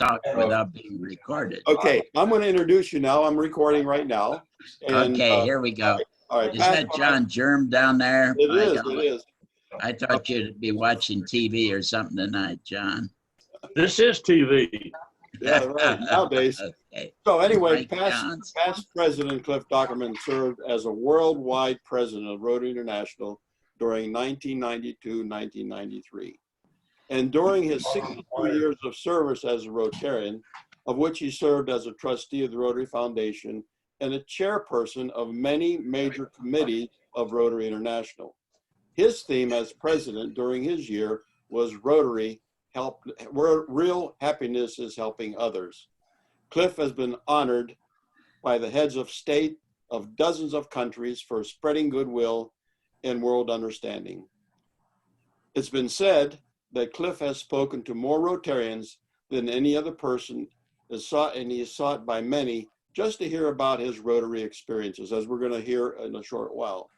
talk without being recorded. Okay, I'm going to introduce you now. I'm recording right now. And, Okay, here we go. all right. Is that John Germ down there? It is. It is. I thought you'd be watching TV or something tonight, John. This is TV. Yeah, right. Nowadays. Okay. So anyway, Mike past President Cliff Dochterman served as a worldwide president of Rotary International during 1992-1993. And during his 62 years of service as a Rotarian, of which he served as a trustee of the Rotary Foundation and a chairperson of many major committees of Rotary International. His theme as president during his year was Rotary help, where real happiness is helping others. Cliff has been honored by the heads of state of dozens of countries for spreading goodwill and world understanding. It's been said that Cliff has spoken to more Rotarians than any other person, and he is sought by many just to hear about his Rotary experiences, as we're going to hear in a short while.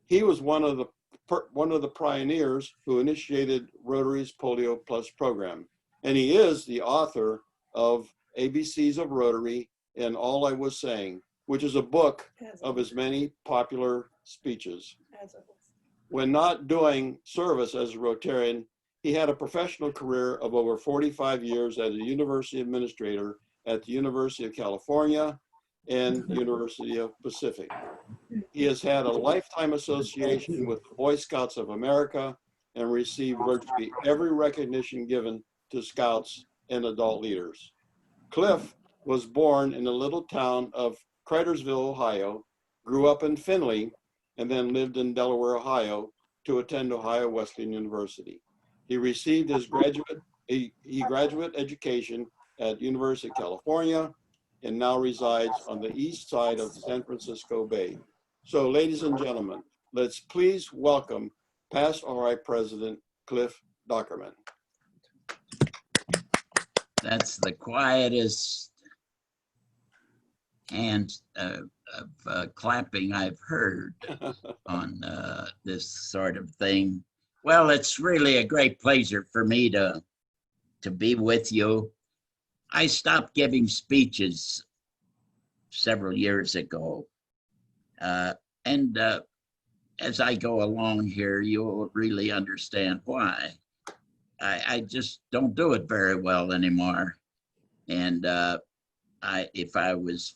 He was one of the pioneers who initiated Rotary's Polio Plus program, and he is the author of ABCs of Rotary and All I Was Saying, which is a book of his many popular speeches. When not doing service as a Rotarian, he had a professional career of over 45 years as a university administrator at the University of California and University of Pacific. He has had a lifetime association with the Boy Scouts of America and received virtually every recognition given to Scouts and adult leaders. Cliff was born in the little town of Cridersville, Ohio, grew up in Findlay, and then lived in Delaware, Ohio, to attend Ohio Wesleyan University. He received his graduate education at University of California and now resides on the east side of San Francisco Bay. So, ladies and gentlemen, let's please welcome past RI President Cliff Dochterman. That's the quietest hand of clapping I've heard on this sort of thing. Well, it's really a great pleasure for me to be with you. I stopped giving speeches several years ago. And as I go along here, you'll really understand why. I just don't do it very well anymore. And if I was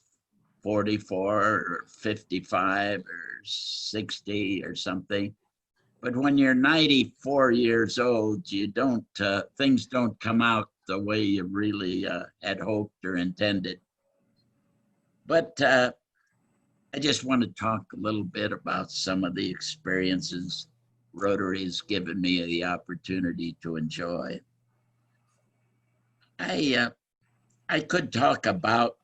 44 or 55 or 60 or something, but when you're 94 years old, you don't, things don't come out the way you really had hoped or intended. But I just want to talk a little bit about some of the experiences Rotary has given me the opportunity to enjoy. I could talk about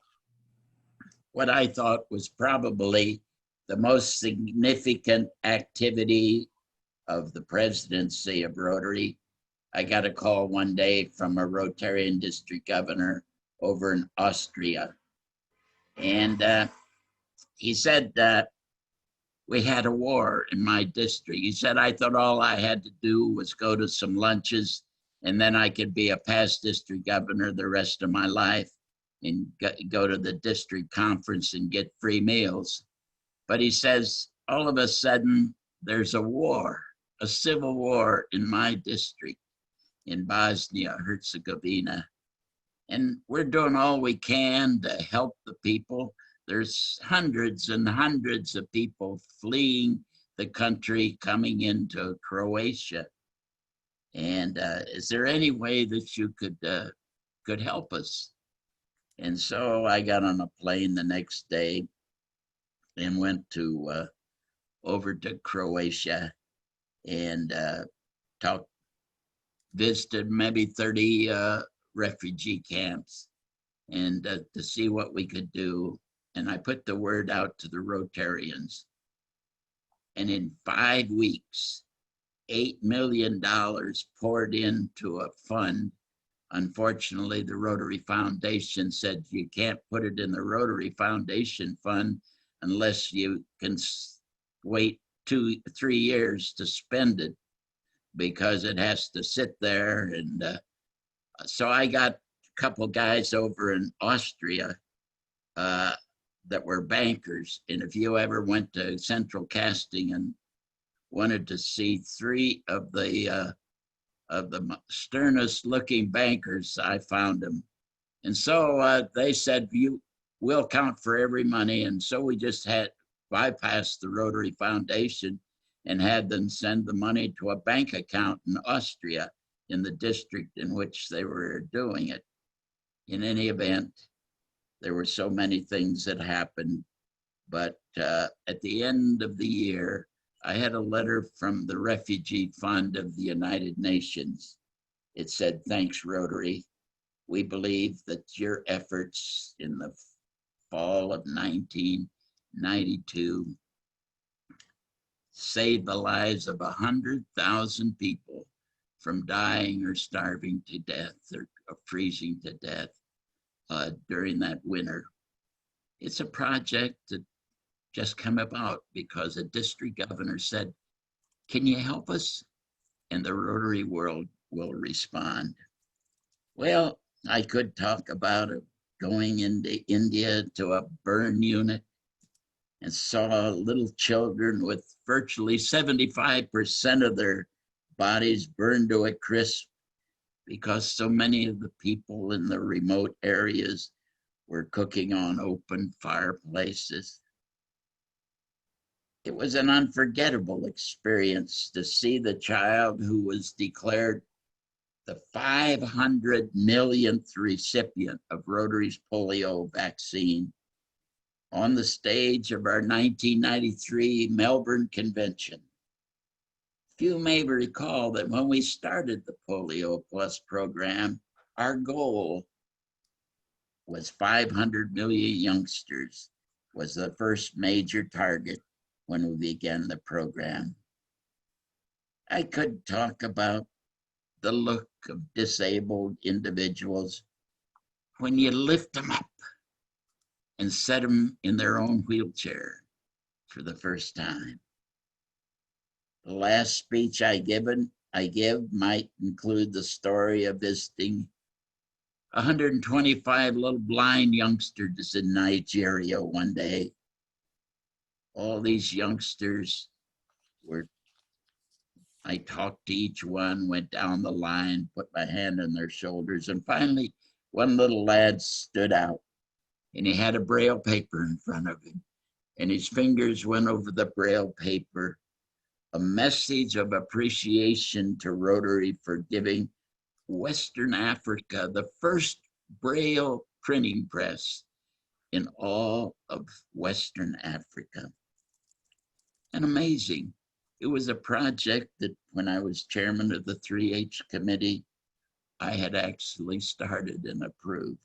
what I thought was probably the most significant activity of the presidency of Rotary. I got a call one day from a Rotarian district governor over in Austria. And he said that we had a war in my district. He said, I thought all I had to do was go to some lunches and then I could be a past district governor the rest of my life and go to the district conference and get free meals. But he says, all of a sudden, there's a war, a civil war in my district in Bosnia, Herzegovina. And we're doing all we can to help the people. There's hundreds and hundreds of people fleeing the country coming into Croatia. And is there any way that you could help us? And so I got on a plane the next day and went to over to Croatia and visited maybe 30 refugee camps and to see what we could do. And I put the word out to the Rotarians. And in 5 weeks, $8 million poured into a fund. Unfortunately, the Rotary Foundation said you can't put it in the Rotary Foundation fund unless you can wait 2-3 years to spend it, because it has to sit there. And so I got couple guys over in Austria that were bankers. And if you ever went to Central Casting and wanted to see three of the sternest looking bankers, I found them. And so they said, we'll count for every money. And so we just had bypassed the Rotary Foundation and had them send the money to a bank account in Austria in the district in which they were doing it. In any event, there were so many things that happened. But at the end of the year, I had a letter from the Refugee Fund of the United Nations. It said, "Thanks, Rotary. We believe that your efforts in the fall of 1992 saved the lives of 100,000 people from dying or starving to death or freezing to death during that winter." It's a project that just came about because a district governor said, "Can you help us?" And the Rotary world will respond. Well, I could talk about going into India to a burn unit and saw little children with virtually 75% of their bodies burned to a crisp because so many of the people in the remote areas were cooking on open fireplaces. It was an unforgettable experience to see the child who was declared the 500 millionth recipient of Rotary's polio vaccine on the stage of our 1993 Melbourne Convention. Few may recall that when we started the Polio Plus program, our goal was 500 million youngsters, was the first major target when we began the program. I could talk about the look of disabled individuals when you lift them up and set them in their own wheelchair for the first time. The last speech I give might include the story of visiting 125 little blind youngsters in Nigeria one day. All these youngsters I talked to each one, went down the line, put my hand on their shoulders, and finally one little lad stood out, and he had a Braille paper in front of him, and his fingers went over the Braille paper, a message of appreciation to Rotary for giving Western Africa the first Braille printing press in all of Western Africa. And amazing. It was a project that when I was chairman of the 3H committee, I had actually started and approved.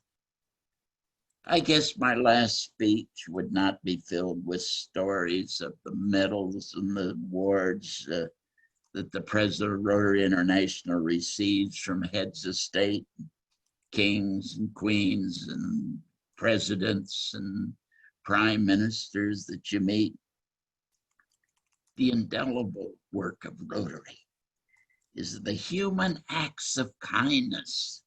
I guess my last speech would not be filled with stories of the medals and the awards that the president of Rotary International receives from heads of state, kings and queens and presidents and prime ministers that you meet. The indelible work of Rotary is the human acts of kindness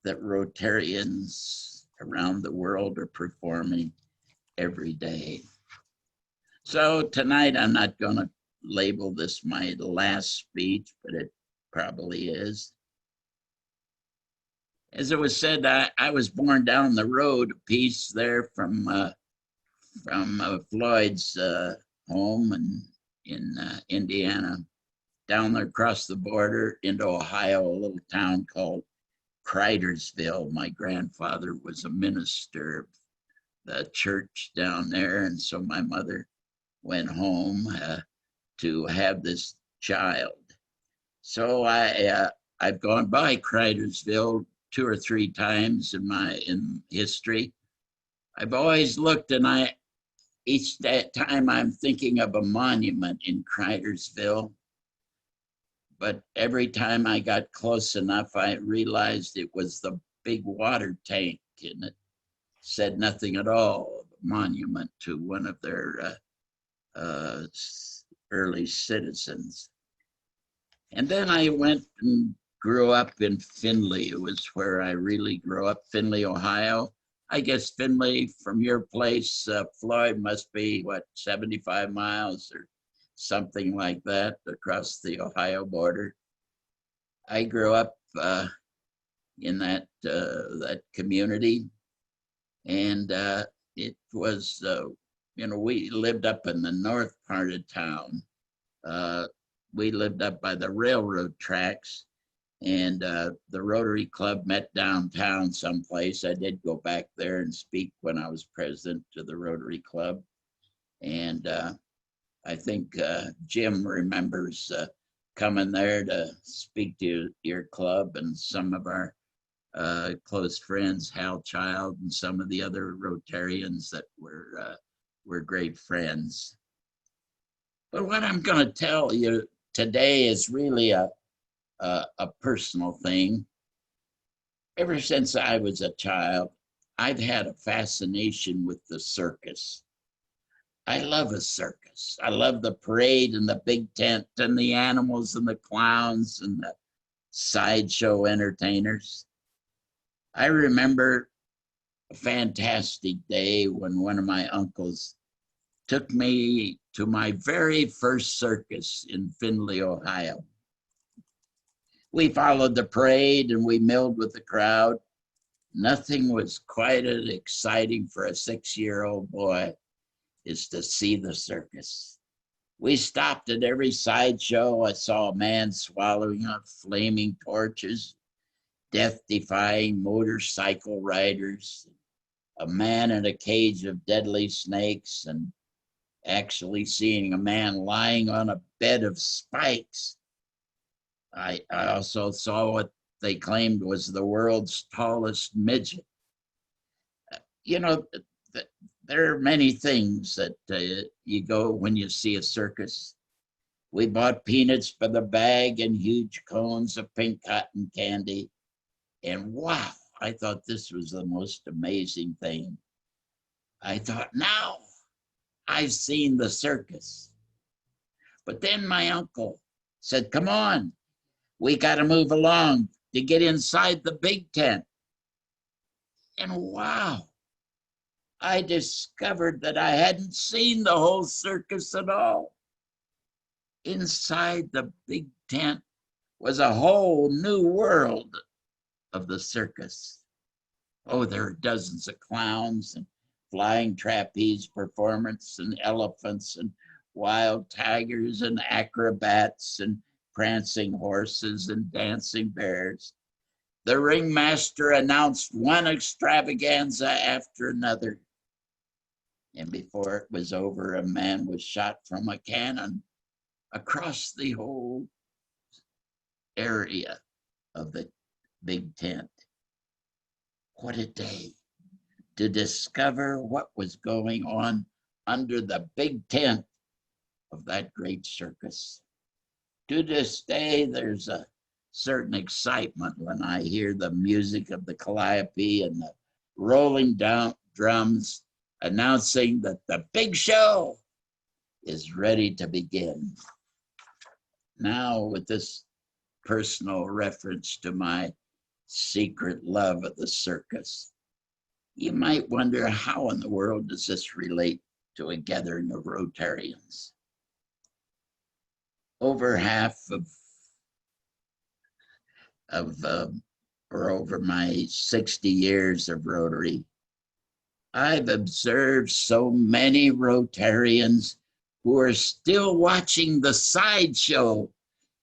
that Rotarians around the world are performing every day. So tonight, I'm not going to label this my last speech, but it probably is. As it was said, I was born down the road a piece there from Floyd's home in Indiana, down there across the border into Ohio, a little town called Cridersville. My grandfather was a minister of the church down there, and so my mother went home to have this child. So I've gone by Cridersville 2 or 3 times in history. I've always looked, and each time I'm thinking of a monument in Cridersville, but every time I got close enough, I realized it was the big water tank, and it said nothing at all of a monument to one of their early citizens. And then I went and grew up in Findlay. It was where I really grew up, Findlay, Ohio. I guess Findlay from your place, Floyd, must be, what, 75 miles or something like that across the Ohio border. I grew up in that community, and it was, we lived up in the north part of town. We lived up by the railroad tracks, and the Rotary Club met downtown someplace. I did go back there and speak when I was president of the Rotary Club. And I think Jim remembers coming there to speak to your club, and some of our close friends, Hal Child, and some of the other Rotarians that were great friends. But what I'm going to tell you today is really a personal thing. Ever since I was a child, I've had a fascination with the circus. I love a circus. I love the parade and the big tent and the animals and the clowns and the sideshow entertainers. I remember a fantastic day when one of my uncles took me to my very first circus in Findlay, Ohio. We followed the parade and we milled with the crowd. Nothing was quite as exciting for a 6-year-old boy as to see the circus. We stopped at every sideshow. I saw a man swallowing up flaming torches, death-defying motorcycle riders, a man in a cage of deadly snakes, and actually seeing a man lying on a bed of spikes. I also saw what they claimed was the world's tallest midget. There are many things that you go when you see a circus. We bought peanuts by the bag and huge cones of pink cotton candy. And wow, I thought this was the most amazing thing. I thought, now I've seen the circus. But then my uncle said, come on, we got to move along to get inside the big tent. And wow, I discovered that I hadn't seen the whole circus at all. Inside the big tent was a whole new world of the circus. Oh, there are dozens of clowns and flying trapeze performers and elephants and wild tigers and acrobats and prancing horses and dancing bears. The ringmaster announced one extravaganza after another. And before it was over, a man was shot from a cannon across the whole area of the big tent. What a day to discover what was going on under the big tent of that great circus. To this day, there's a certain excitement when I hear the music of the calliope and the rolling down drums announcing that the big show is ready to begin. Now, with this personal reference to my secret love of the circus, you might wonder, how in the world does this relate to a gathering of Rotarians? Over half or over my 60 years of Rotary, I've observed so many Rotarians who are still watching the sideshow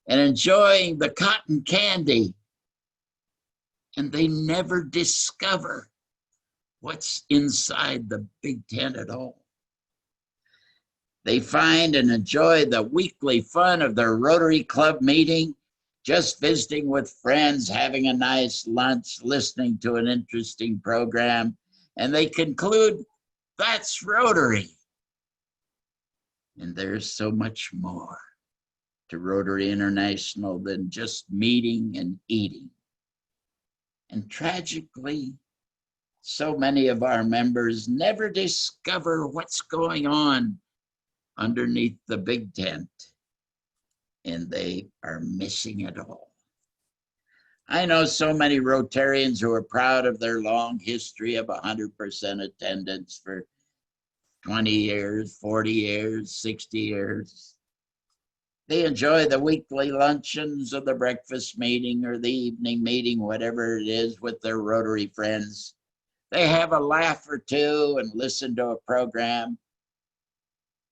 and enjoying the cotton candy, and they never discover what's inside the big tent at all. They find and enjoy the weekly fun of their Rotary Club meeting, just visiting with friends, having a nice lunch, listening to an interesting program, and they conclude, that's Rotary. And there's so much more to Rotary International than just meeting and eating. And tragically, so many of our members never discover what's going on underneath the big tent, and they are missing it all. I know so many Rotarians who are proud of their long history of 100% attendance for 20 years, 40 years, 60 years. They enjoy the weekly luncheons or the breakfast meeting or the evening meeting, whatever it is, with their Rotary friends. They have a laugh or two and listen to a program.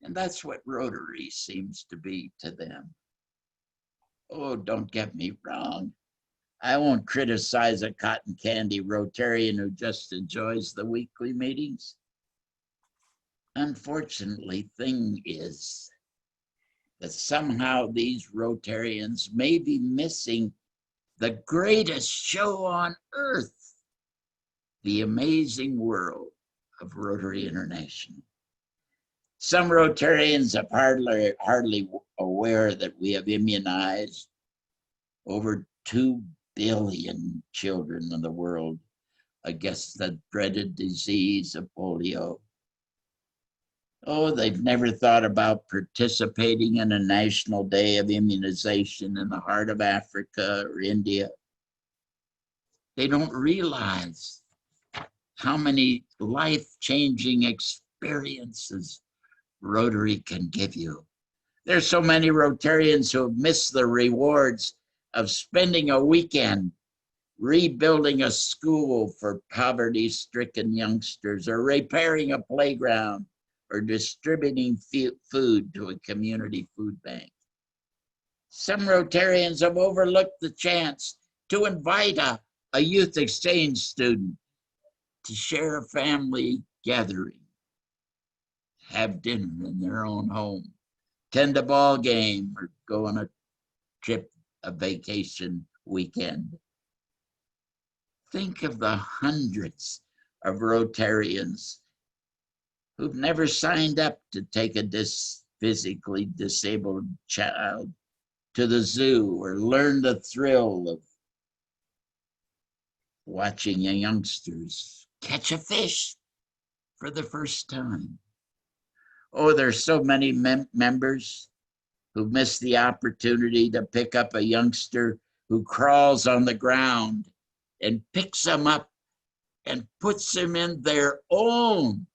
And that's what Rotary seems to be to them. Oh, don't get me wrong. I won't criticize a cotton candy Rotarian who just enjoys the weekly meetings. Unfortunately, thing is that somehow these Rotarians may be missing the greatest show on earth, the amazing world of Rotary International. Some Rotarians are hardly aware that we have immunized over 2 billion children in the world against the dreaded disease of polio. Oh, they've never thought about participating in a national day of immunization in the heart of Africa or India. They don't realize how many life-changing experiences Rotary can give you. There's so many Rotarians who have missed the rewards of spending a weekend rebuilding a school for poverty-stricken youngsters, or repairing a playground, or distributing food to a community food bank. Some Rotarians have overlooked the chance to invite a youth exchange student to share a family gathering, have dinner in their own home, attend a ball game, or go on a trip, a vacation weekend. Think of the hundreds of Rotarians who've never signed up to take a physically disabled child to the zoo or learn the thrill of watching youngsters catch a fish for the first time. Oh, there's so many members who miss the opportunity to pick up a youngster who crawls on the ground and picks them up and puts them in their own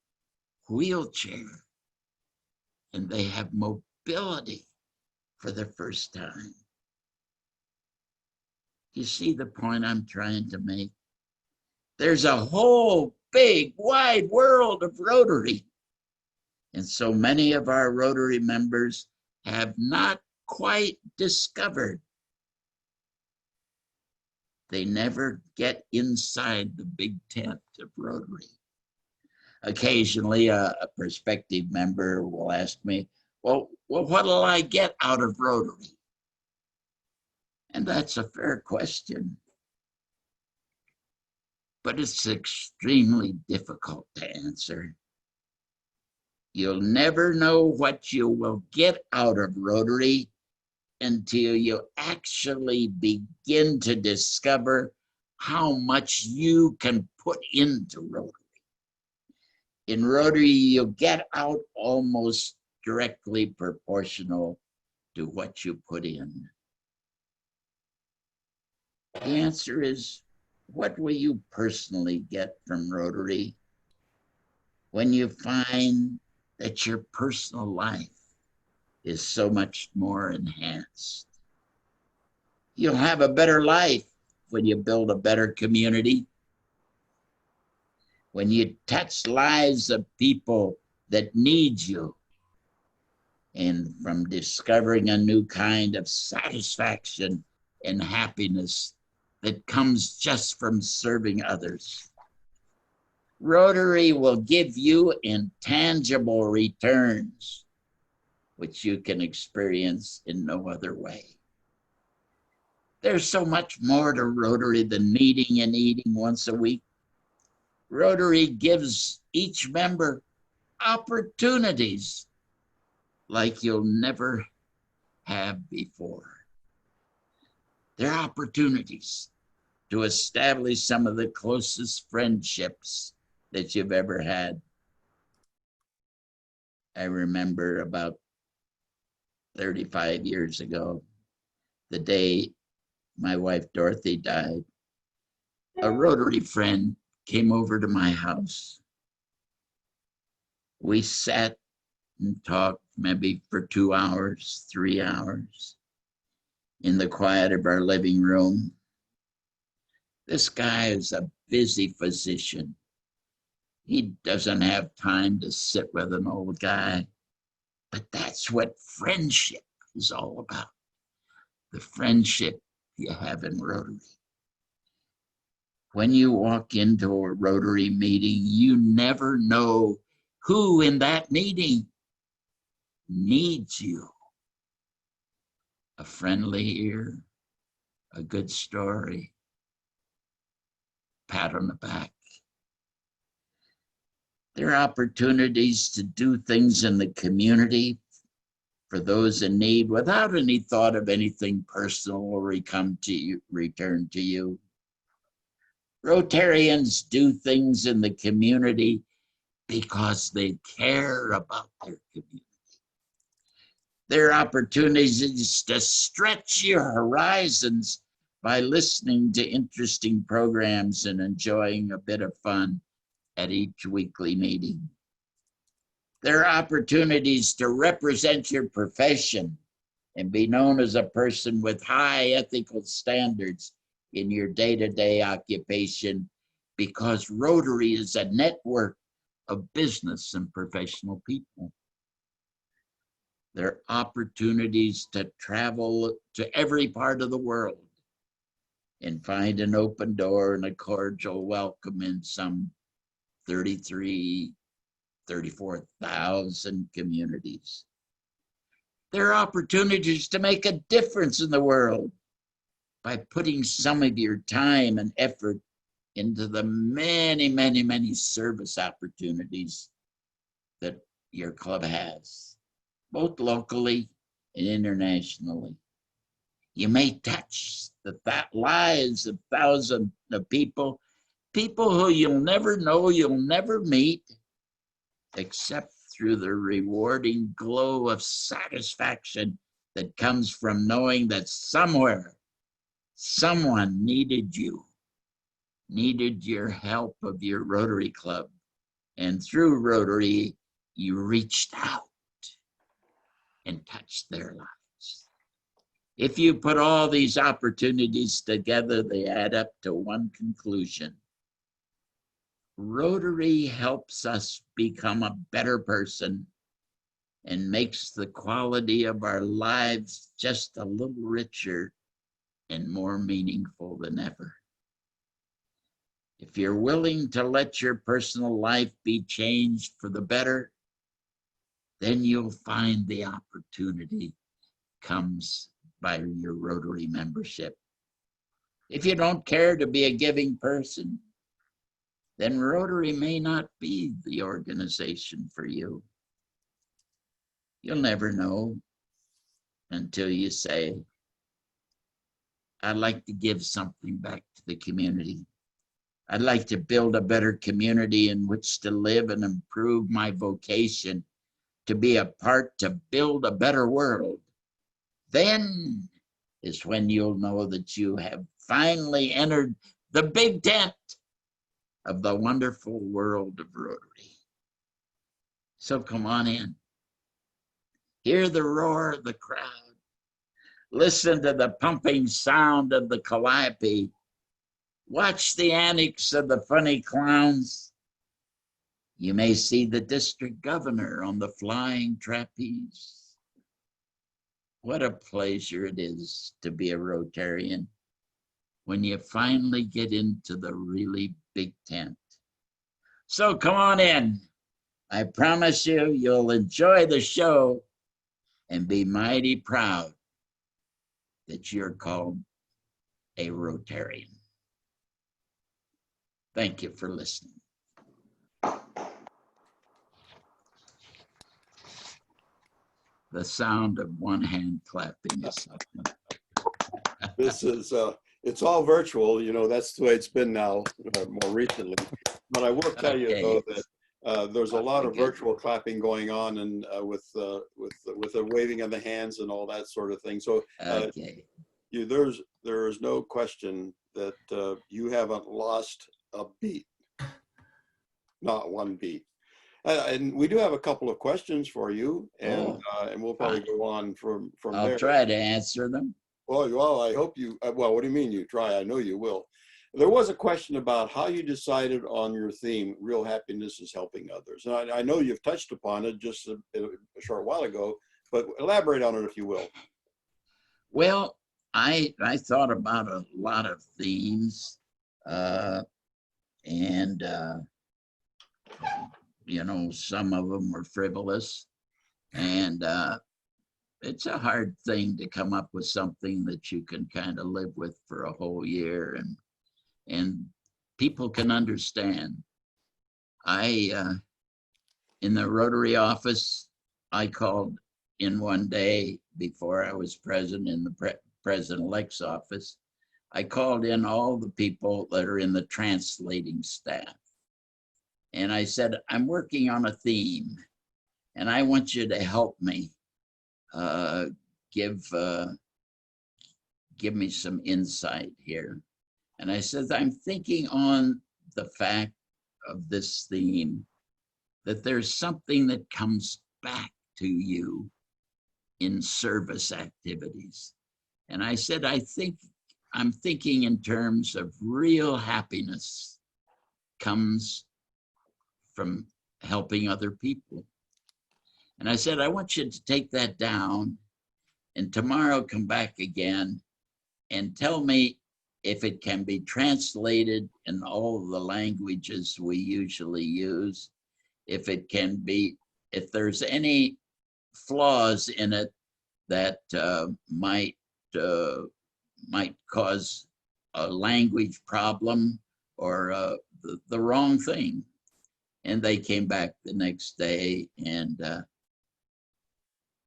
wheelchair. And they have mobility for the first time. You see the point I'm trying to make? There's a whole big, wide world of Rotary. And so many of our Rotary members have not quite discovered. They never get inside the big tent of Rotary. Occasionally, a prospective member will ask me, well, what'll I get out of Rotary? And that's a fair question. But it's extremely difficult to answer. You'll never know what you will get out of Rotary until you actually begin to discover how much you can put into Rotary. In Rotary, you'll get out almost directly proportional to what you put in. The answer is, what will you personally get from Rotary when you find that your personal life is so much more enhanced? You'll have a better life when you build a better community, when you touch lives of people that need you, and from discovering a new kind of satisfaction and happiness that comes just from serving others. Rotary will give you intangible returns, which you can experience in no other way. There's so much more to Rotary than meeting and eating once a week. Rotary gives each member opportunities like you'll never have before. There are opportunities to establish some of the closest friendships that you've ever had. I remember about 35 years ago, the day my wife Dorothy died, a Rotary friend came over to my house. We sat and talked maybe for 2 hours, 3 hours in the quiet of our living room. This guy is a busy physician. He doesn't have time to sit with an old guy, but that's what friendship is all about. The friendship you have in Rotary. When you walk into a Rotary meeting, you never know who in that meeting needs you. A friendly ear, a good story, pat on the back. There are opportunities to do things in the community for those in need without any thought of anything personal will return to you. Rotarians do things in the community because they care about their community. There are opportunities to stretch your horizons by listening to interesting programs and enjoying a bit of fun at each weekly meeting. There are opportunities to represent your profession and be known as a person with high ethical standards in your day-to-day occupation, because Rotary is a network of business and professional people. There are opportunities to travel to every part of the world and find an open door and a cordial welcome in some 34,000 communities. There are opportunities to make a difference in the world by putting some of your time and effort into the many, many, many service opportunities that your club has, both locally and internationally. You may touch the lives of thousands of people who you'll never know, you'll never meet, except through the rewarding glow of satisfaction that comes from knowing that somewhere, someone needed you, needed your help of your Rotary Club. And through Rotary, you reached out and touched their lives. If you put all these opportunities together, they add up to one conclusion. Rotary helps us become a better person and makes the quality of our lives just a little richer and more meaningful than ever. If you're willing to let your personal life be changed for the better, then you'll find the opportunity comes by your Rotary membership. If you don't care to be a giving person, then Rotary may not be the organization for you. You'll never know until you say, I'd like to give something back to the community. I'd like to build a better community in which to live and improve my vocation to be a part to build a better world. Then is when you'll know that you have finally entered the big tent of the wonderful world of Rotary. So come on in. Hear the roar of the crowd. Listen to the pumping sound of the calliope. Watch the antics of the funny clowns. You may see the district governor on the flying trapeze. What a pleasure it is to be a Rotarian when you finally get into the really big tent. So come on in. I promise you, you'll enjoy the show and be mighty proud that you're called a Rotarian. Thank you for listening. The sound of one hand clapping is something. This is, it's all virtual, you know, that's the way it's been now, more recently. But I will tell you though that there's a lot of virtual clapping going on, and with the waving of the hands and all that sort of thing. So there is no question that you haven't lost a beat, not one beat. And we do have a couple of questions for you, and we'll probably go on from I'll there. try to answer them. Well, I hope you. Well, what do you mean you try? I know you will. There was a question about how you decided on your theme, real happiness is helping others. And I know you've touched upon it just a short while ago, but elaborate on it if you will. Well, I thought about a lot of themes, and you know, some of them were frivolous, and it's a hard thing to come up with something that you can kind of live with for a whole year and people can understand. In the Rotary office, I called in one day before I was president in the president-elect's office. I called in all the people that are in the translating staff. And I said, I'm working on a theme and I want you to help me give me some insight here. And I said, I'm thinking on the fact of this theme that there's something that comes back to you in service activities. And I said, I'm thinking in terms of real happiness comes from helping other people. And I said, I want you to take that down and tomorrow come back again and tell me if it can be translated in all of the languages we usually use, if there's any flaws in it that might cause a language problem or the wrong thing. And they came back the next day and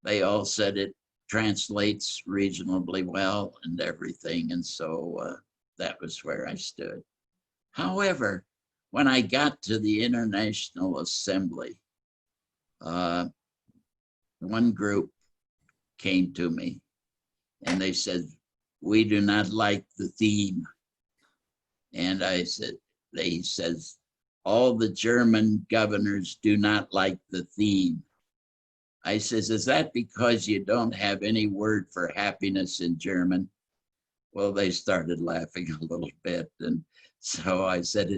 they all said it translates reasonably well and everything. And so that was where I stood. However, when I got to the International Assembly, one group came to me and they said, we do not like the theme. And he says, all the German governors do not like the theme. I says, is that because you don't have any word for happiness in German? Well, they started laughing a little bit. And so I said,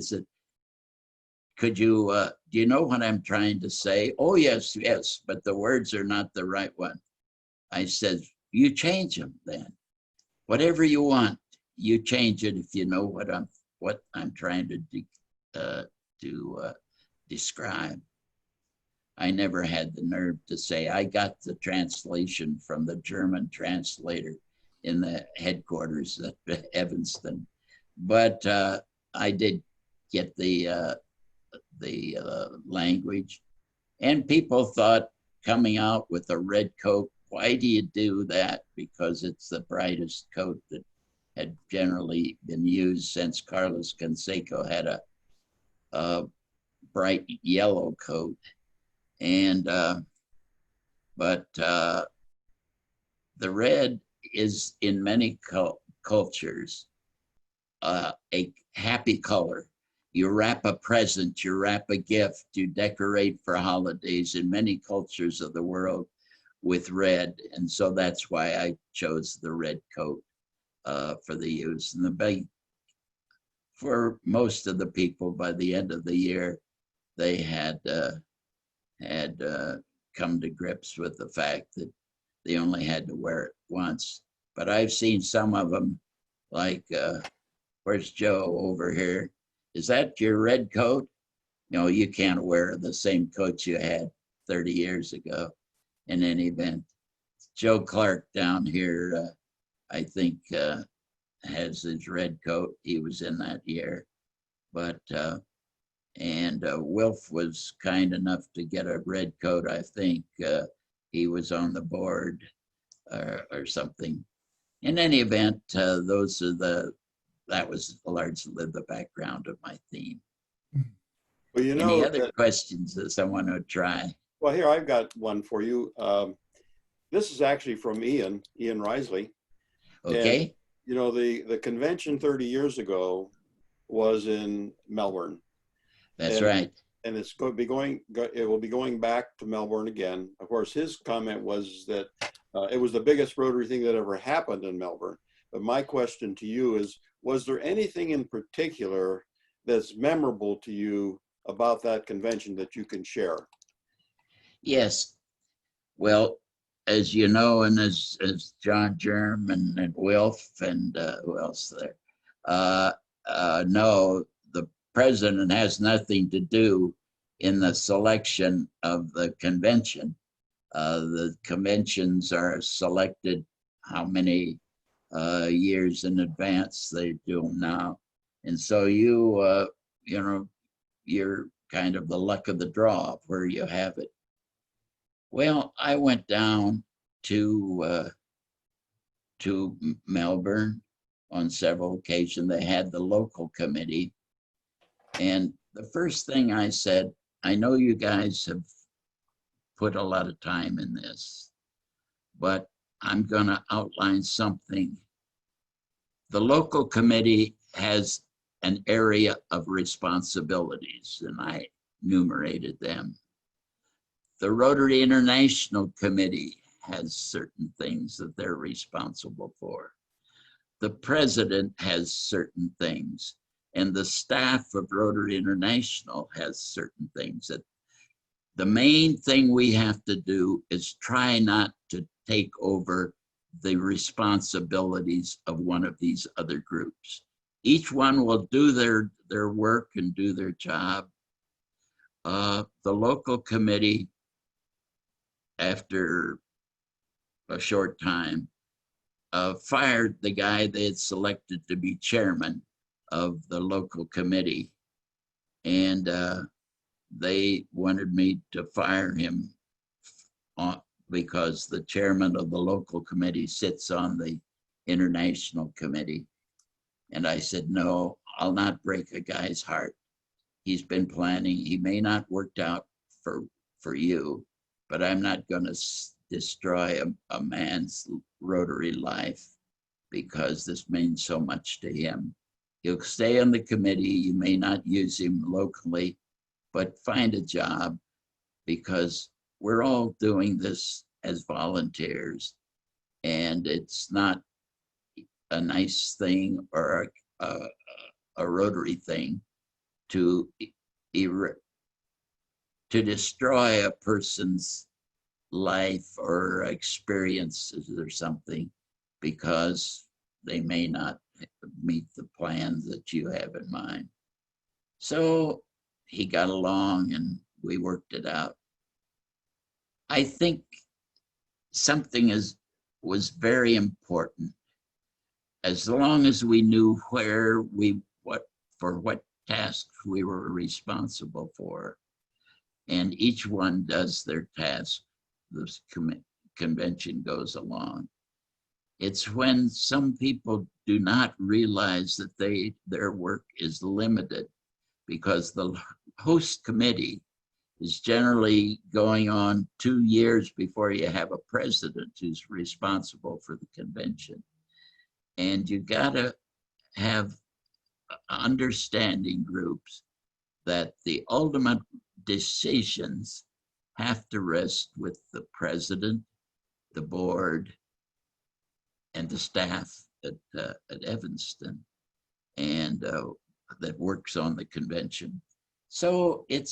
could you, do you know what I'm trying to say? Oh, yes, but the words are not the right one. I said, you change them then. Whatever you want, you change it if you know what I'm trying to describe. I never had the nerve to say, I got the translation from the German translator in the headquarters at Evanston. But I did get the language. And people thought coming out with a red coat, why do you do that? Because it's the brightest coat that had generally been used since Carlos Canseco had a bright yellow coat. And but the red is in many cultures a happy color. You wrap a present, you wrap a gift, you decorate for holidays in many cultures of the world with red. And so that's why I chose the red coat for the use. And for most of the people by the end of the year, they had come to grips with the fact that they only had to wear it once. But I've seen some of them, like, where's Joe over here? Is that your red coat? No, you can't wear the same coat you had 30 years ago. In any event, Joe Clark down here, I think, has his red coat. He was in that year. But and Wilf was kind enough to get a red coat. I think he was on the board or something. In any event, that was largely the background of my theme. Well, you know, any other questions that someone would try? Well, here, I've got one for you. This is actually from Ian Risley. Okay, You know, the convention 30 years ago was in Melbourne. that's And right. and it's going to be it will be going back to Melbourne again. Of course, his comment was that it was the biggest Rotary thing that ever happened in Melbourne. But my question to you is, was there anything in particular that's memorable to you about that convention that you can share? Yes. Well, as you know, and as John German and Wilf and who else there know, the president has nothing to do in the selection of the convention. The conventions are selected how many years in advance. They do them now. And so you know, you're kind of the luck of the draw where you have it. Well, I went down to Melbourne on several occasions. They had the local committee. And the first thing I said, I know you guys have put a lot of time in this, but I'm going to outline something. The local committee has an area of responsibilities, and I enumerated them. The Rotary International Committee has certain things that they're responsible for. The president has certain things, and the staff of Rotary International has certain things. That the main thing we have to do is try not to take over the responsibilities of one of these other groups. Each one will do their work and do their job. The local committee, after a short time, fired the guy they had selected to be chairman of the local committee. And they wanted me to fire him because the chairman of the local committee sits on the international committee. And I said, no, I'll not break a guy's heart. He's been planning. He may not work out for you, but I'm not going to destroy a man's Rotary life because this means so much to him. He'll stay on the committee. You may not use him locally, but find a job, because we're all doing this as volunteers, and it's not a nice thing or a Rotary thing to destroy a person's life or experiences or something because they may not meet the plans that you have in mind. So he got along and we worked it out. I think something was very important. As long as we knew what tasks we were responsible for, and each one does their task, this convention goes along. It's when some people do not realize that their work is limited, because the host committee is generally going on 2 years before you have a president who's responsible for the convention. And you gotta have understanding groups that the ultimate decisions have to rest with the president, the board, and the staff at Evanston, and that works on the convention. So it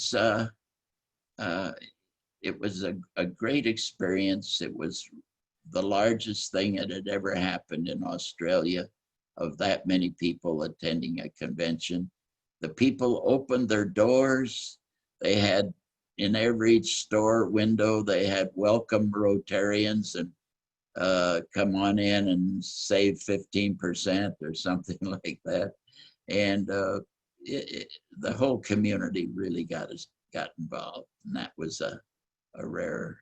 was a great experience. It was the largest thing that had ever happened in Australia, of that many people attending a convention. The people opened their doors. They had, in every store window, they had welcome Rotarians and come on in and save 15% or something like that. And the whole community really got involved. And that was a rare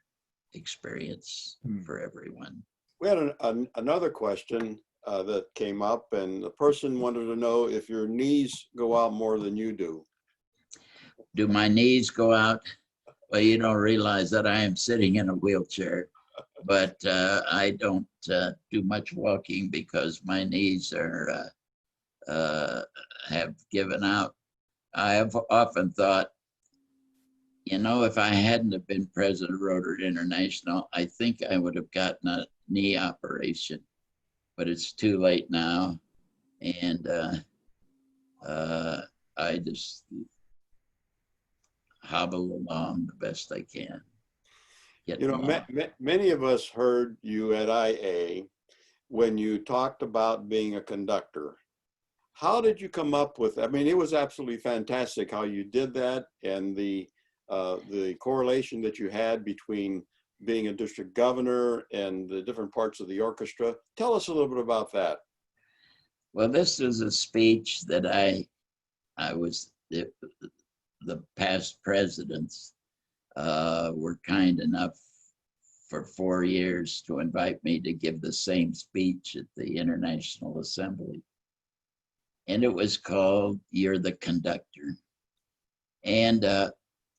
experience for everyone. We had another question that came up, and the person wanted to know if your knees go out more than you do. Do my knees go out? Well, you don't realize that I am sitting in a wheelchair. but I don't do much walking because my knees are have given out. I have often thought, you know, if I hadn't have been president of Rotary International, I think I would have gotten a knee operation, but it's too late now. And I just hobble along the best I can. You know, many of us heard you at IA when you talked about being a conductor. How did you come up with, I mean, it was absolutely fantastic how you did that, and the correlation that you had between being a district governor and the different parts of the orchestra. Tell us a little bit about that. Well, this is a speech that I was, the past presidents were kind enough for 4 years to invite me to give the same speech at the International Assembly. And it was called "You're the Conductor." And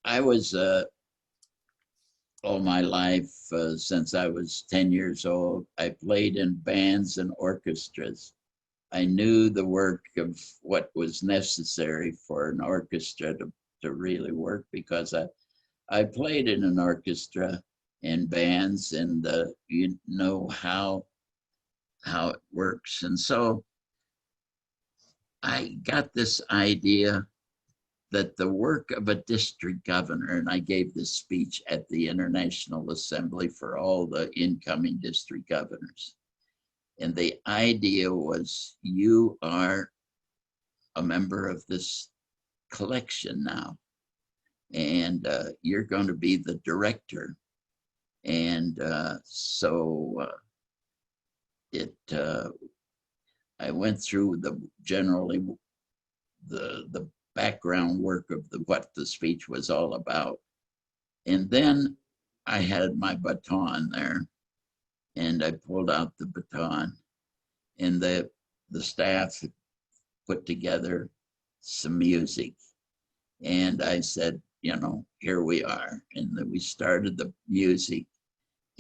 I was all my life, since I was 10 years old, I played in bands and orchestras. I knew the work of what was necessary for an orchestra to really work, because I played in an orchestra and bands, and you know how it works. And so I got this idea that the work of a district governor, and I gave this speech at the International Assembly for all the incoming district governors. And the idea was, you are a member of this collection now, and you're going to be the director. And I went through generally the background work of what the speech was all about. And then I had my baton there, and I pulled out the baton, and the staff put together some music. And I said, you know, here we are. And then we started the music,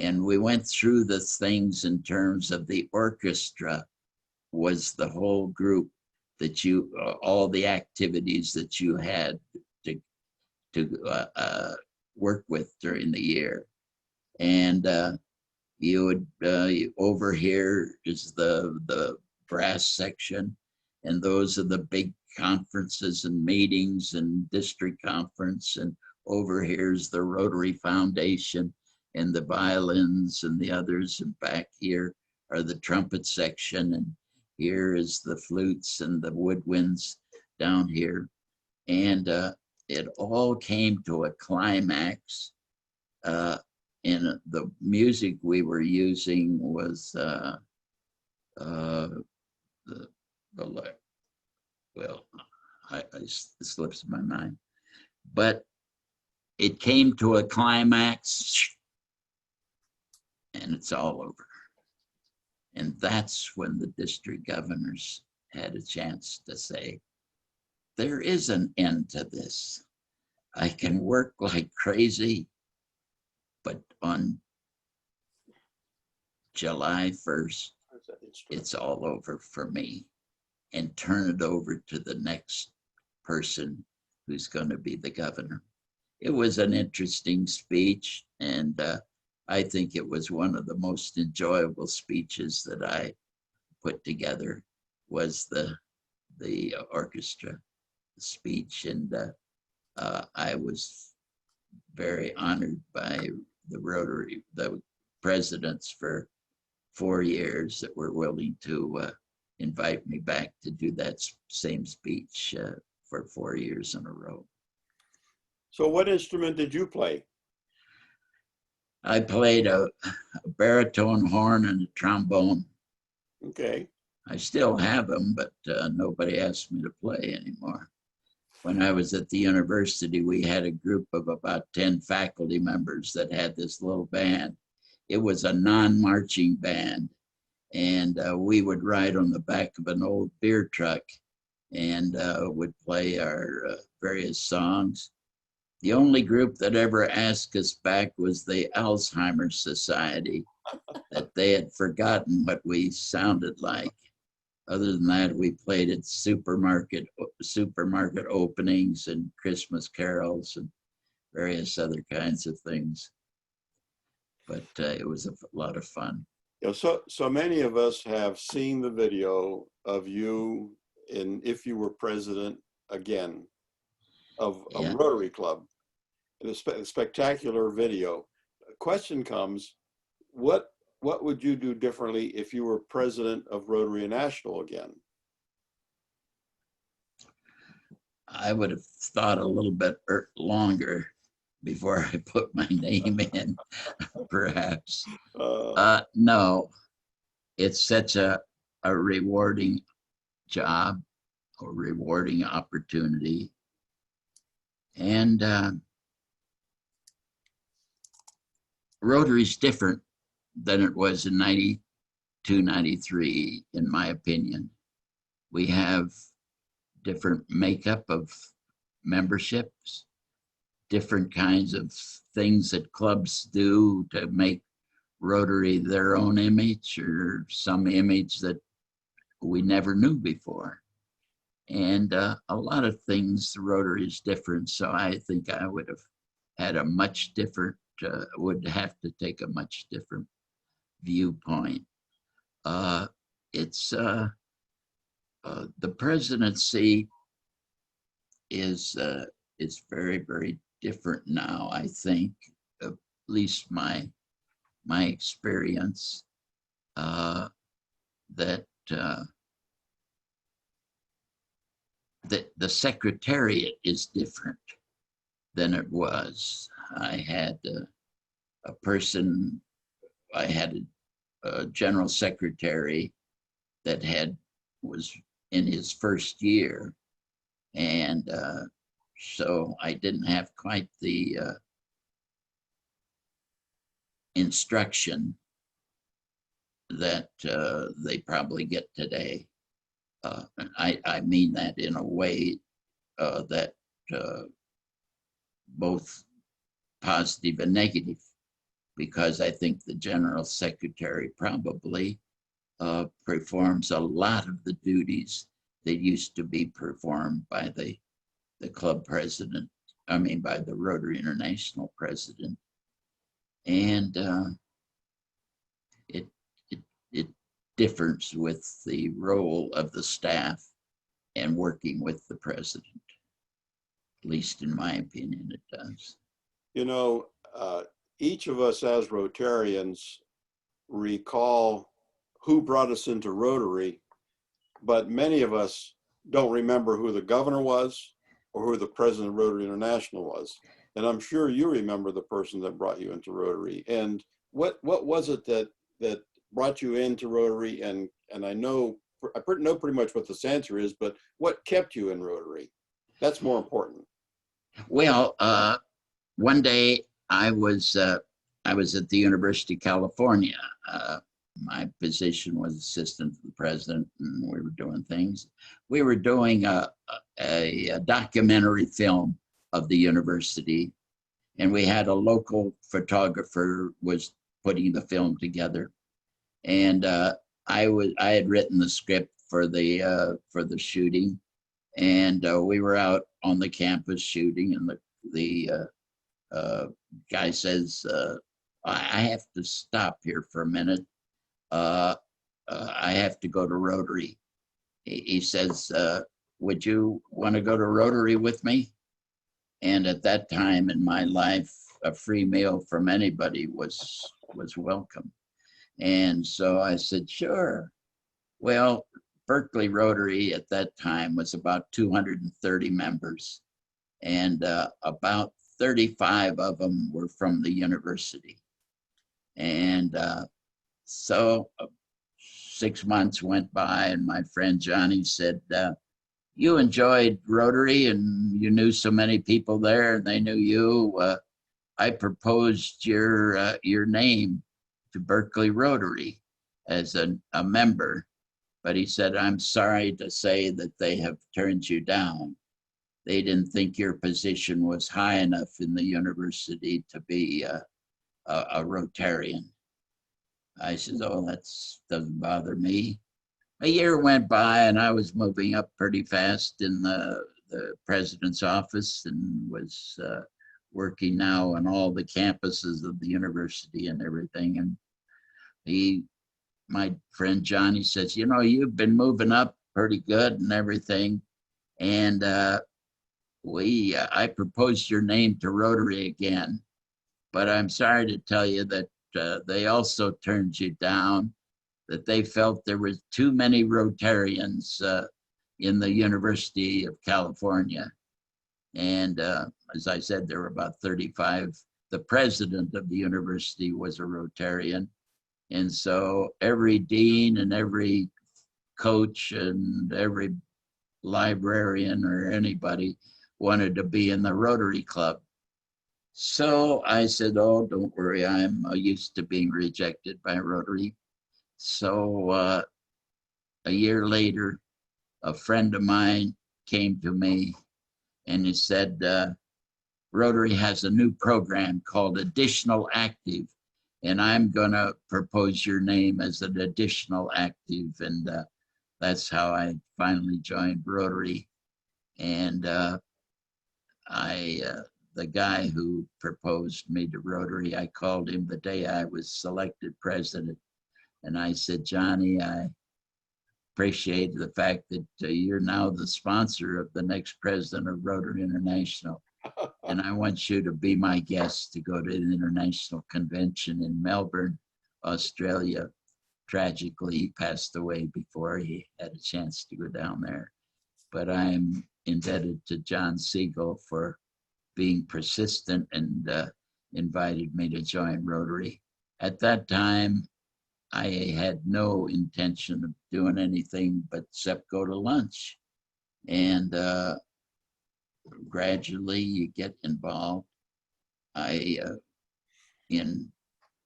and we went through the things in terms of the orchestra was the whole group that you, all the activities that you had to work with during the year. And you would, over here is the brass section, and those are the big conferences and meetings and district conference, and over here's the Rotary Foundation and the violins and the others, and back here are the trumpet section, and here is the flutes and the woodwinds down here. And it all came to a climax. And the music we were using was it slips my mind, but it came to a climax, and it's all over. And that's when the district governors had a chance to say, there is an end to this. I can work like crazy, but on July 1st, it's all over for me, and turn it over to the next person who's going to be the governor. It was an interesting speech, and I think it was one of the most enjoyable speeches that I put together, was the orchestra speech. And I was very honored by the presidents for 4 years that were willing to invite me back to do that same speech for 4 years in a row. So what instrument did you play? I played a baritone, horn, and a trombone. Okay. I still have them, but nobody asks me to play anymore. When I was at the university, we had a group of about 10 faculty members that had this little band. It was a non-marching band, and we would ride on the back of an old beer truck and would play our various songs. The only group that ever asked us back was the Alzheimer's Society, that they had forgotten what we sounded like. Other than that, we played at supermarket openings and Christmas carols and various other kinds of things. But it was a lot of fun. You know, so many of us have seen the video of you in If You Were President Again of Yeah. Rotary Club. It's a spectacular video. The question comes, what would you do differently if you were president of Rotary National again? I would have thought a little bit longer before I put my name in, perhaps. No, it's such a rewarding job, a rewarding opportunity. And Rotary's different than it was in 92, 93, in my opinion. We have different makeup of memberships, different kinds of things that clubs do to make Rotary their own image or some image that we never knew before. And a lot of things, Rotary is different. So I think I would have had a much different, would have to take a much different viewpoint. It's the presidency is very, very different now, I think, at least my experience, that the secretariat is different than it was. I had a person, I had a general secretary that was in his first year. And so I didn't have quite the instruction that they probably get today. I mean that in a way that both positive and negative, because I think the general secretary probably performs a lot of the duties that used to be performed by the club president, by the Rotary International president. And it differs with the role of the staff and working with the president. At least in my opinion, it does. You know, each of us as Rotarians recall who brought us into Rotary, but many of us don't remember who the governor was or who the president of Rotary International was. And I'm sure you remember the person that brought you into Rotary. And what was it that brought you into Rotary? And I know pretty much what the answer is, but what kept you in Rotary? That's more important. Well, one day I was at the University of California. My position was assistant to the president, and we were doing things. We were doing a documentary film of the university, and we had a local photographer was putting the film together. And I had written the script for the shooting, and we were out on the campus shooting, and the guy says, I have to stop here for a minute. I have to go to Rotary. He says, would you want to go to Rotary with me? And at that time in my life, a free meal from anybody was welcome. And so I said, sure. Well, Berkeley Rotary at that time was about 230 members, and about 35 of them were from the university. And so 6 months went by, and my friend Johnny said, you enjoyed Rotary and you knew so many people there and they knew you. I proposed your name to Berkeley Rotary as a member. But he said, I'm sorry to say that they have turned you down. they didn't think your position was high enough in the university to be a Rotarian. I said, oh, that doesn't bother me. A year went by and I was moving up pretty fast in the president's office and was working now on all the campuses of the university and everything. And my friend Johnny says, you know, you've been moving up pretty good and everything. And I proposed your name to Rotary again, but I'm sorry to tell you that they also turned you down, that they felt there were too many Rotarians in the University of California. And as I said, there were about 35. The president of the university was a Rotarian. And so every dean and every coach and every librarian or anybody wanted to be in the Rotary Club. So I said, oh, don't worry, I'm used to being rejected by Rotary. So a year later, a friend of mine came to me and he said, Rotary has a new program called Additional Active, and I'm going to propose your name as an additional active. And that's how I finally joined Rotary. And the guy who proposed me to Rotary, I called him the day I was selected president. And I said, Johnny, I appreciate the fact that you're now the sponsor of the next president of Rotary International. And I want you to be my guest to go to the international convention in Melbourne, Australia. Tragically, he passed away before he had a chance to go down there. But I'm indebted to John Siegel for being persistent and invited me to join Rotary. At that time, I had no intention of doing anything but except go to lunch. And gradually you get involved. In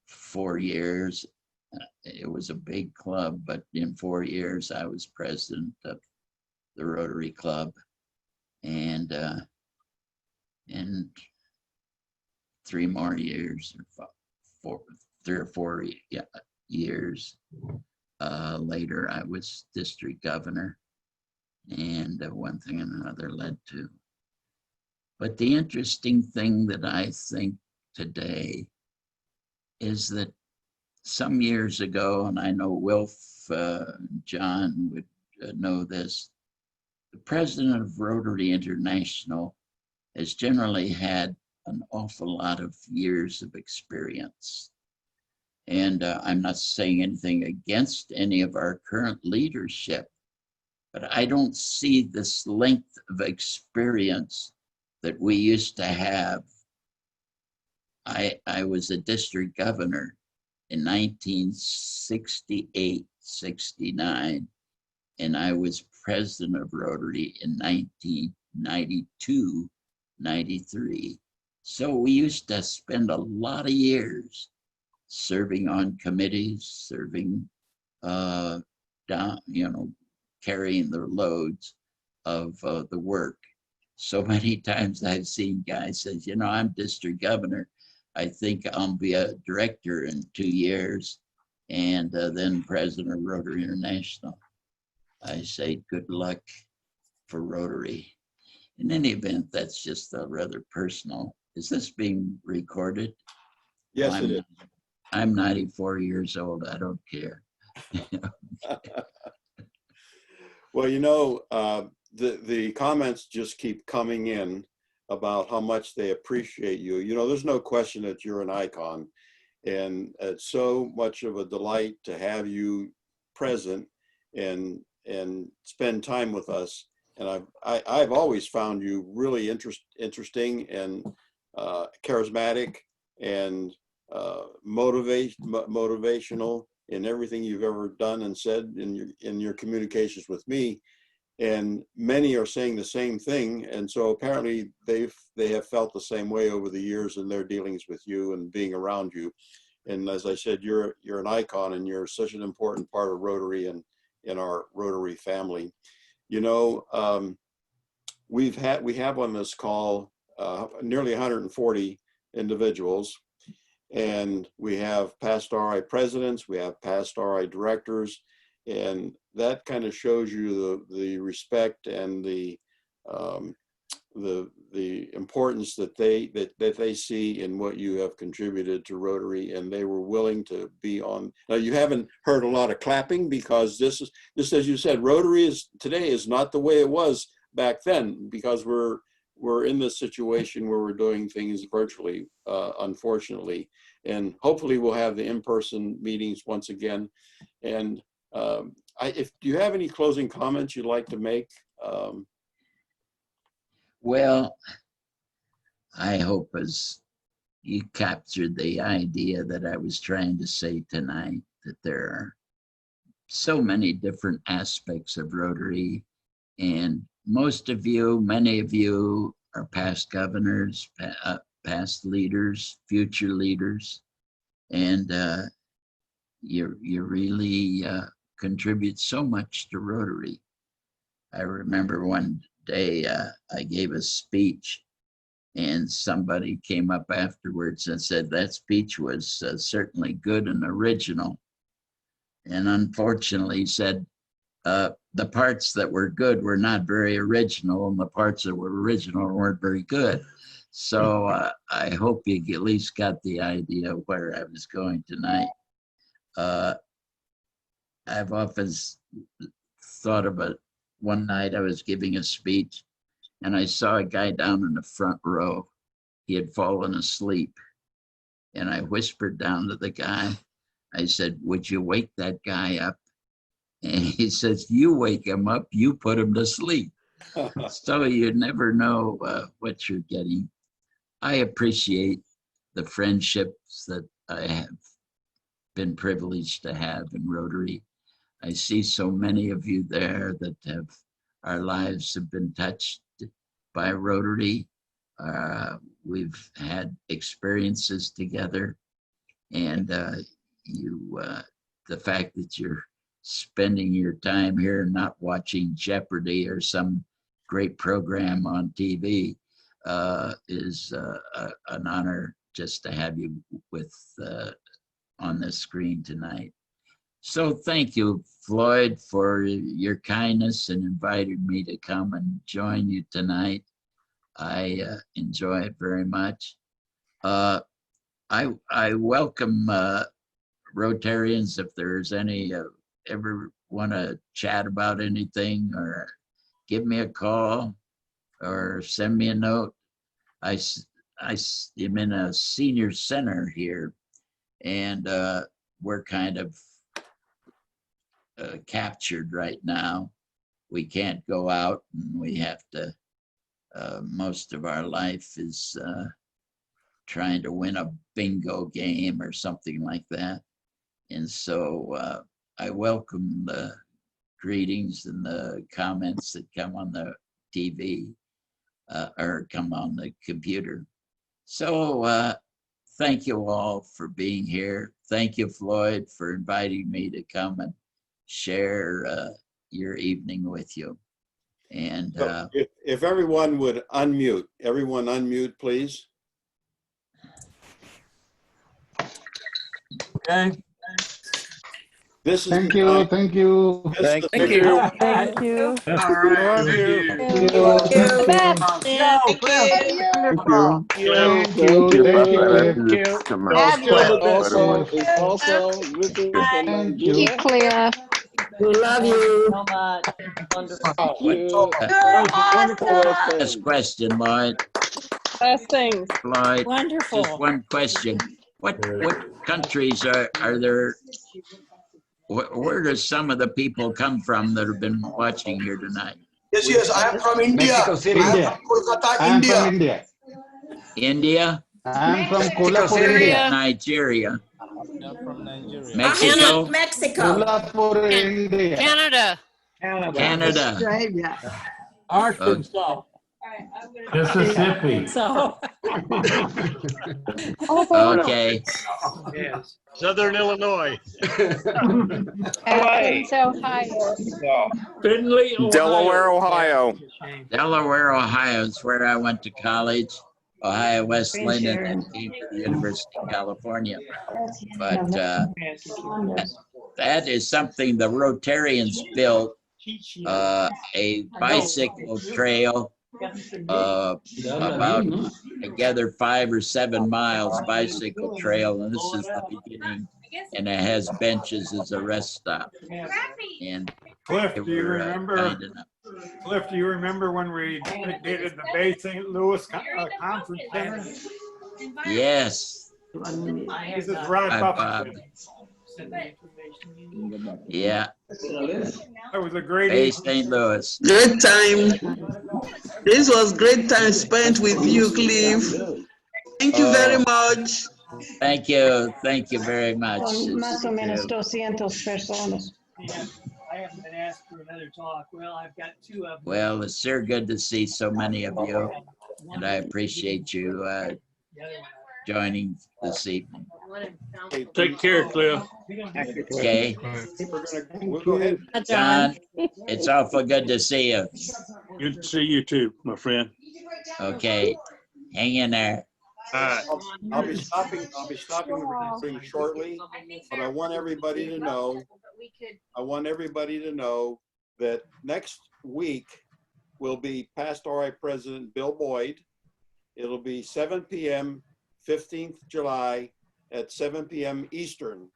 4 years, it was a big club, but in 4 years I was president of the Rotary Club. And in 3 more years, or 3 or 4 years later, I was district governor, and one thing and another led to. But the interesting thing that I think today is that some years ago, and I know Wilf, John would know this, the president of Rotary International has generally had an awful lot of years of experience. And I'm not saying anything against any of our current leadership, but I don't see this length of experience that we used to have. I was a district governor in 1968, 69, and I was president of Rotary in 1992, 93. So we used to spend a lot of years serving on committees, serving down, carrying the loads of the work. So many times I've seen guys say, I'm district governor. I think I'll be a director in 2 years and then president of Rotary International. I say, good luck for Rotary. In any event, that's just rather personal. Is this being recorded? Yes, it is. I'm 94 years old. I don't care. Well, the comments just keep coming in about how much they appreciate you. There's no question that you're an icon, and it's so much of a delight to have you present and spend time with us. And I've always found you really interesting and charismatic and motivational in everything you've ever done and said in your communications with me. And many are saying the same thing. And so apparently they have felt the same way over the years in their dealings with you and being around you. And as I said, you're an icon, and you're such an important part of Rotary and in our Rotary family. we have on this call nearly 140 individuals, and we have past RI presidents, we have past RI directors, and that kind of shows you the respect and the importance that they see in what you have contributed to Rotary, and they were willing to be on. Now, you haven't heard a lot of clapping because this is, just as you said, Rotary today is not the way it was back then, because we're in this situation where we're doing things virtually, unfortunately, and hopefully we'll have the in-person meetings once again. And do you have any closing comments you'd like to make? Well, I hope as you captured the idea that I was trying to say tonight, that there are so many different aspects of Rotary, and many of you are past governors, past leaders, future leaders, and you really contribute so much to Rotary. I remember one day I gave a speech, and somebody came up afterwards and said that speech was certainly good and original, and unfortunately said the parts that were good were not very original, and the parts that were original weren't very good. So I hope you at least got the idea of where I was going tonight. I've often thought of it. One night I was giving a speech, and I saw a guy down in the front row. He had fallen asleep, and I whispered down to the guy. I said, "Would you wake that guy up?" And he says, "You wake him up, you put him to sleep." So you never know what you're getting. I appreciate the friendships that I have been privileged to have in Rotary. I see so many of you there that our lives have been touched by Rotary. We've had experiences together, and the fact that you're spending your time here and not watching Jeopardy or some great program on TV is an honor just to have you with on the screen tonight. So thank you, Floyd, for your kindness and inviting me to come and join you tonight. I enjoy it very much. I welcome Rotarians if there's any ever want to chat about anything, or give me a call or send me a note. I am in a senior center here, and we're kind of captured right now. We can't go out, and we have to, most of our life is trying to win a bingo game or something like that. And so I welcome the greetings and the comments that come on the TV or come on the computer. So thank you all for being here. Thank you, Floyd, for inviting me to come and share your evening with you. And if everyone would unmute, please. Okay. This is Thank you. Thank you. Thank you. Thank you. All right. Thank you. Thank you. Wonderful. Thank you. Thank you. Fabulous. Also visiting from Nigeria. Clear. We love you. So much. Wonderful. last question, Lloyd. Last thing. Lloyd, Wonderful. just one question. What countries are there? Where does some of the people come from that have been watching here tonight? Yes, I am from India. Mexico City. I am from Kolkata, I am India. from India. India? I am from Kolhapur, India. Nigeria? From Nigeria. Mexico? Mexico. Kolhapur, India. Canada. Canada? Australia. Arkansas. Mississippi. So. Okay, Southern Illinois. Athens, Ohio. Findlay, Delaware, Ohio. Ohio. Delaware, Ohio is where I went to college. Ohio Wesleyan and then came to the University of California. But that is something the Rotarians built, a bicycle trail, about together 5 or 7 miles bicycle trail, and this is the beginning, and it has benches as a rest stop. And Cliff, they do you were remember? kind enough. Cliff, do you remember when we did the Bay St. Louis conference center? Yes, This is Rod Bob. Buffington. Yeah, That was a great Bay evening. St. Louis. Great time. This was great time spent with you, Cliff. Thank you very much. Thank you very much. Son más o It's menos true. 200 personas. I haven't been asked for another talk. Well, I've got 2 of them. Well, it's sure good to see so many of you, and I appreciate you joining this evening. Take care, Cliff. Okay, We'll go ahead. John, it's awful good to see you. Good to see you too, my friend. Okay, hang in there. All right. I'll be stopping the recording shortly, but I want everybody to know, that next week will be past RI President Bill Boyd. It'll be 7 p.m., 15th July at 7 p.m. Eastern.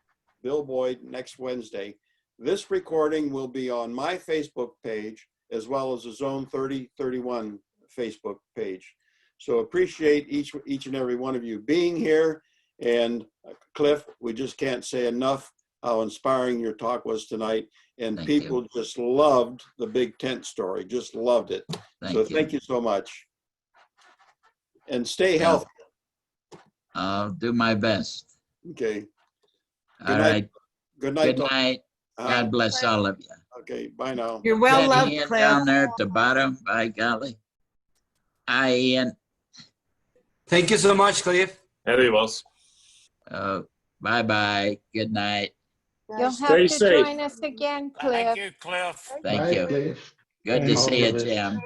Bill Boyd next Wednesday. This recording will be on my Facebook page as well as the Zone 3031 Facebook page. So appreciate each and every one of you being here. And Cliff, we just can't say enough how inspiring your talk was tonight. And Thank people you. just loved the big tent story, just loved it. Thank you so much. And stay Well, healthy. I'll do my best. Okay. All right. Good night. Good night. God bless all of you. Okay, bye now. You're well That loved, Ian Cliff. down there at the bottom, by golly. Hi, Ian. Thank you so much, Cliff. Adios. Bye-bye. Good night. You'll have Stay to safe. join us again, Cliff. Thank you, Cliff. Thank Bye, you. Cliff. Good to All see the you, best. Jim.